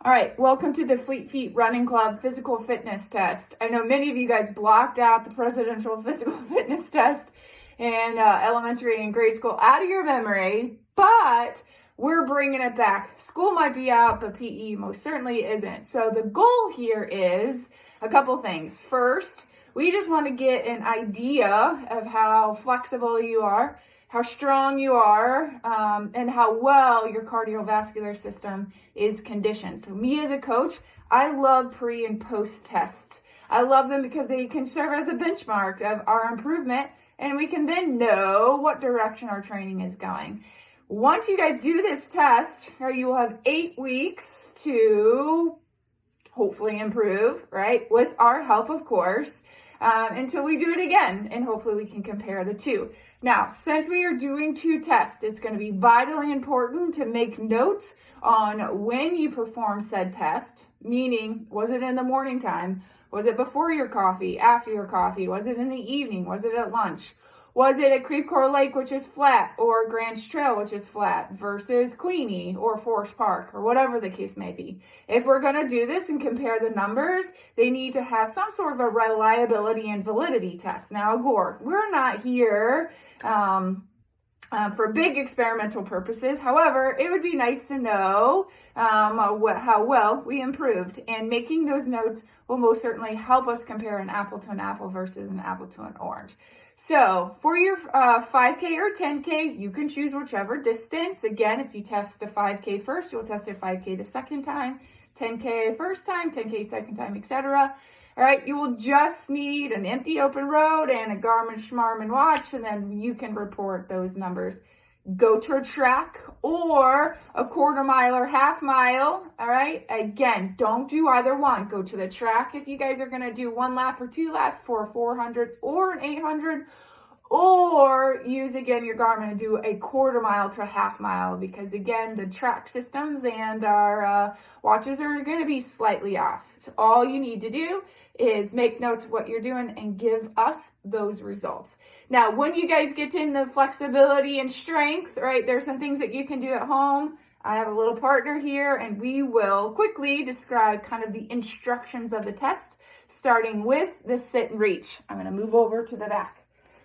All right, welcome to the Fleet Feet Running Club physical fitness test. I know many of you guys blocked out the presidential physical fitness test in elementary and grade school out of your memory, but we're bringing it back. School might be out, but PE most certainly isn't. So the goal here is a couple things. First, we just want to get an idea of how flexible you are, how strong you are, and how well your cardiovascular system is conditioned. So me as a coach, I love pre and post tests. I love them because they can serve as a benchmark of our improvement, and we can then know what direction our training is going. Once you guys do this test, you will have 8 weeks to hopefully improve, right? With our help, of course, until we do it again, and hopefully we can compare the two. Now, since we are doing 2 tests, it's going to be vitally important to make notes on when you perform said test, meaning, was it in the morning time? Was it before your coffee, after your coffee? Was it in the evening? Was it at lunch? Was it at Creve Coeur Lake, which is flat, or Grants Trail, which is flat, versus Queenie or Forest Park, or whatever the case may be? If we're going to do this and compare the numbers, they need to have some sort of a reliability and validity test. Now, Gord, we're not here for big experimental purposes. However, it would be nice to know how well we improved, and making those notes will most certainly help us compare an apple to an apple versus an apple to an orange. So for your 5K or 10K, you can choose whichever distance. Again, if you test a 5K first, you'll test a 5K the second time, 10K first time, 10K second time, etc. All right, you will just need an empty open road and a Garmin Schmarmin watch, and then you can report those numbers. Go to a track or a quarter mile or half mile. All right, again, don't do either one. Go to the track if you guys are going to do 1 lap or 2 laps for a 400 or an 800, or use again your Garmin and do a quarter mile to a half mile, because again, the track systems and our watches are going to be slightly off. So all you need to do is make notes of what you're doing and give us those results. Now, when you guys get into flexibility and strength, right, there's some things that you can do at home. I have a little partner here, and we will quickly describe kind of the instructions of the test, starting with the sit and reach. I'm going to move over to the back.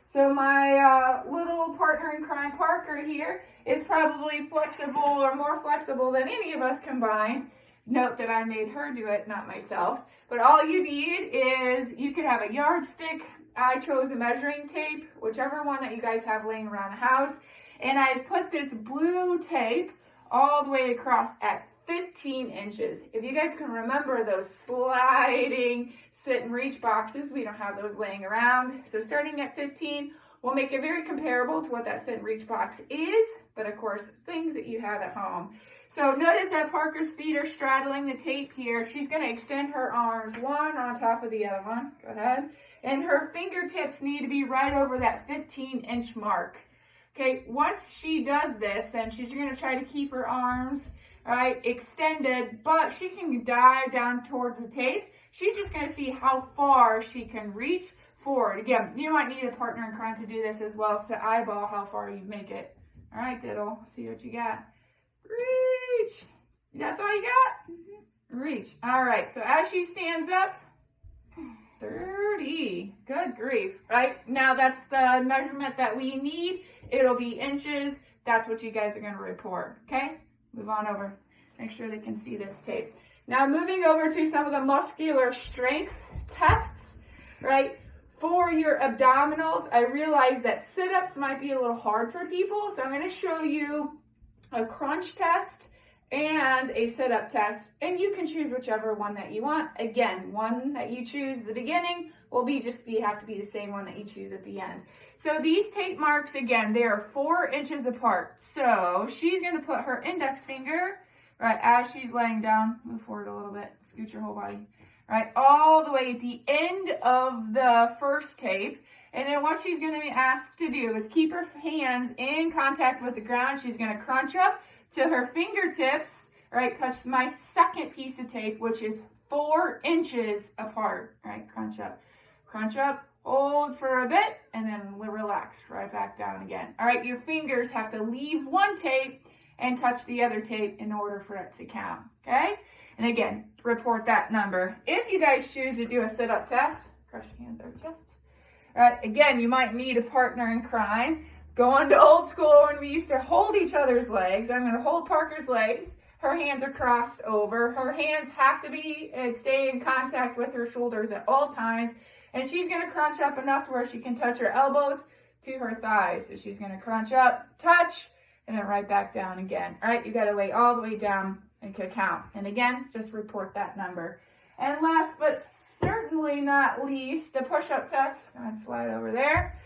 So my little partner in crime, Parker, here is probably flexible, or more flexible than any of us combined. Note that I made her do it, not myself. But all you need is, you could have a yardstick. I chose a measuring tape, whichever one that you guys have laying around the house. And I've put this blue tape all the way across at 15 inches. If you guys can remember those sliding sit and reach boxes, we don't have those laying around. So starting at 15, we'll make it very comparable to what that sit and reach box is, but of course, things that you have at home. So notice that Parker's feet are straddling the tape here. She's going to extend her arms one on top of the other one. Go ahead. And her fingertips need to be right over that 15-inch mark. Okay, once she does this, then she's going to try to keep her arms, all right, extended, but she can dive down towards the tape. She's just going to see how far she can reach forward. Again, you might need a partner in crime to do this as well, so eyeball how far you make it. All right, Diddle, see what you got. Reach. That's all you got? Reach. All right, so as she stands up, 30. Good grief. Right? Now that's the measurement that we need. It'll be inches. That's what you guys are going to report. Okay? Move on over. Make sure they can see this tape. Now moving over to some of the muscular strength tests, right? For your abdominals, I realize that sit-ups might be a little hard for people, so I'm going to show you a crunch test and a sit-up test, and you can choose whichever one that you want. Again, one that you choose at the beginning will have to be the same one that you choose at the end. So these tape marks, again, they are 4 inches apart. So she's going to put her index finger, right, as she's laying down, move forward a little bit, scoot your whole body, right, all the way at the end of the first tape. And then what she's going to be asked to do is keep her hands in contact with the ground. She's going to crunch up to her fingertips, right, touch my second piece of tape, which is 4 inches apart, right, crunch up, hold for a bit, and then relax right back down again. All right, your fingers have to leave one tape and touch the other tape in order for it to count, okay? And again, report that number. If you guys choose to do a sit-up test, crush your hands over chest. All right, again, you might need a partner in crime. Going to old school when we used to hold each other's legs. I'm going to hold Parker's legs. Her hands are crossed over. Her hands have to be and stay in contact with her shoulders at all times. And she's going to crunch up enough to where she can touch her elbows to her thighs. So she's going to crunch up, touch, and then right back down again. All right, you got to lay all the way down and count. And again, just report that number. And last but certainly not least, the push-up test. I'm going to slide over there.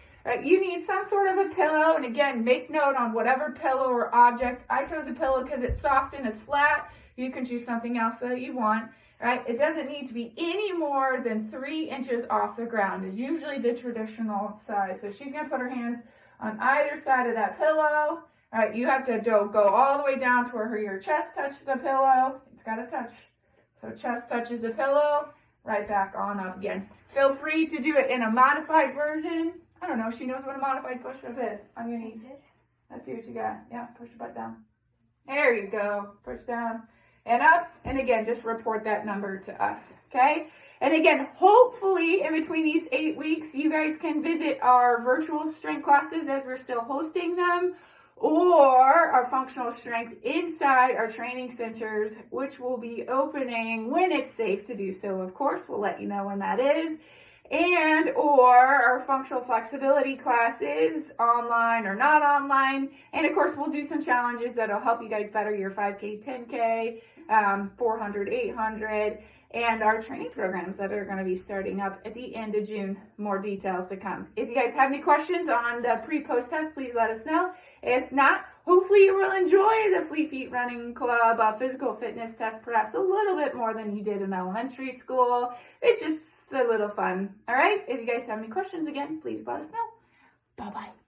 You need some sort of a pillow, and again, make note on whatever pillow or object. I chose a pillow because it's soft and it's flat. You can choose something else that you want, right? It doesn't need to be any more than 3 inches off the ground. It's usually the traditional size. So she's gonna put her hands on either side of that pillow. All right, you have to go all the way down to where your chest touches the pillow. It's gotta touch. So chest touches the pillow, right back on up again. Feel free to do it in a modified version. I don't know. She knows what a modified push-up is. On your knees. Let's see what you got. Yeah, push your butt down. There you go. Push down and up. And again, just report that number to us. Okay? And again, hopefully in between these 8 weeks, you guys can visit our virtual strength classes as we're still hosting them, or our functional strength inside our training centers, which will be opening when it's safe to do so. Of course, we'll let you know when that is. And or our functional flexibility classes, online or not online. And of course, we'll do some challenges that'll help you guys better your 5K, 10K, 400, 800, and our training programs that are going to be starting up at the end of June. More details to come. If you guys have any questions on the pre-post test, please let us know. If not, hopefully you will enjoy the Fleet Feet Running Club physical fitness test perhaps a little bit more than you did in elementary school. It's just a little fun. All right. If you guys have any questions, again, please let us know. Bye-bye.